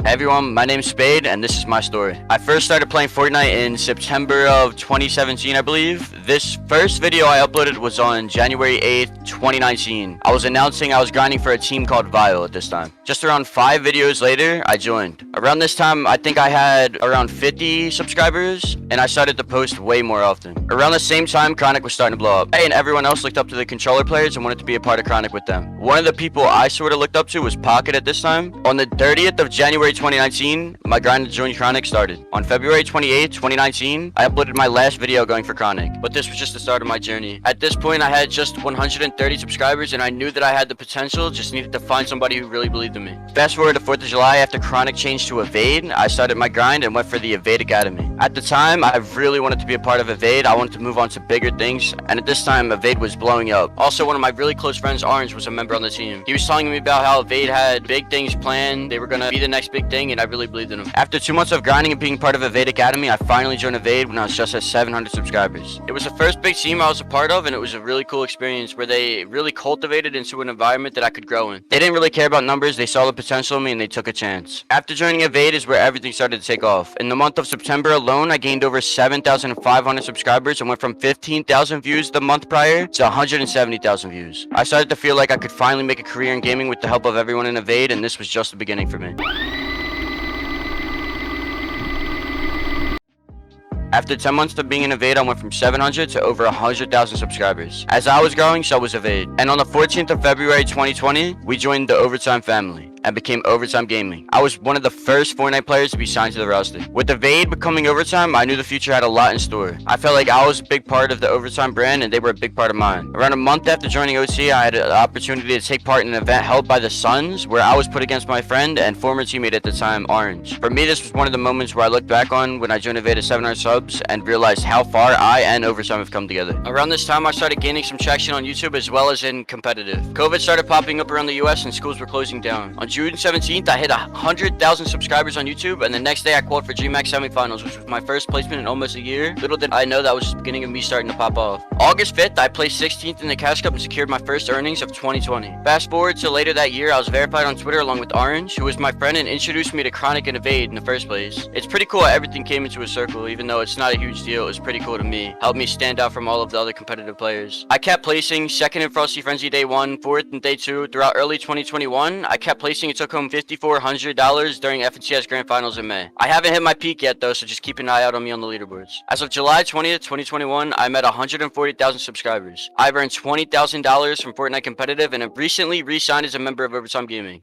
Hey everyone, my name's Spade, and this is my story. I first started playing Fortnite in September of 2017, I believe. This first video I uploaded was on January 8th, 2019. I was announcing I was grinding for a team called Vile at this time. Just around 5 videos later, I joined. Around this time, I think I had around 50 subscribers, and I started to post way more often. Around the same time, Chronic was starting to blow up. Hey, and everyone else looked up to the controller players and wanted to be a part of Chronic with them. One of the people I sort of looked up to was Pocket at this time. On the 30th of January 2019, my grind to join Chronic started. On February 28th, 2019, I uploaded my last video going for Chronic, but this was just the start of my journey. At this point, I had just 130 subscribers, and I knew that I had the potential, just needed to find somebody who really believed in me. Fast forward to 4th of July, after Chronic changed to Evade, I started my grind and went for the Evade Academy. At the time, I really wanted to be a part of Evade. I wanted to move on to bigger things, and at this time, Evade was blowing up. Also, one of my really close friends, Orange, was a member on the team. He was telling me about how Evade had big things planned. They were gonna be the next big thing, and I really believed in him. After 2 months of grinding and being part of Evade Academy, I finally joined Evade when I was just at 700 subscribers. It was the first big team I was a part of, and it was a really cool experience where they really cultivated into an environment that I could grow in. They didn't really care about numbers. They saw the potential in me, and they took a chance. After joining Evade is where everything started to take off. In the month of September alone, I gained over 7,500 subscribers and went from 15,000 views the month prior to 170,000 views. I started to feel like I could finally make a career in gaming with the help of everyone in Evade, and this was just the beginning for me. After 10 months of being in Evade, I went from 700 to over 100,000 subscribers. As I was growing, so was Evade. And on the 14th of February 2020, we joined the Overtime family and became Overtime Gaming. I was one of the first Fortnite players to be signed to the roster. With Evade becoming Overtime, I knew the future had a lot in store. I felt like I was a big part of the Overtime brand, and they were a big part of mine. Around a month after joining OT, I had an opportunity to take part in an event held by the Suns, where I was put against my friend and former teammate at the time, Orange. For me, this was one of the moments where I look back on when I joined Evade at 700 subs and realized how far I and Overtime have come together. Around this time, I started gaining some traction on YouTube as well as in competitive. COVID started popping up around the US and schools were closing down. On June 17th, I hit 100,000 subscribers on YouTube, and the next day I qualified for GMAX semifinals, which was my first placement in almost a year. Little did I know that was just the beginning of me starting to pop off. August 5th, I placed 16th in the Cash Cup and secured my first earnings of 2020. Fast forward to later that year, I was verified on Twitter along with Orange, who was my friend and introduced me to Chronic and Evade in the first place. It's pretty cool how everything came into a circle, even though it's not a huge deal. It was pretty cool to me. Helped me stand out from all of the other competitive players. I kept placing 2nd in Frosty Frenzy Day 1, 4th in Day 2. Throughout early 2021, I kept placing and took home $5,400 during FNCS Grand Finals in May. I haven't hit my peak yet though, so just keep an eye out on me on the leaderboards. As of July 20th, 2021, I'm at 140,000 subscribers. I've earned $20,000 from Fortnite Competitive and have recently re-signed as a member of Overtime Gaming.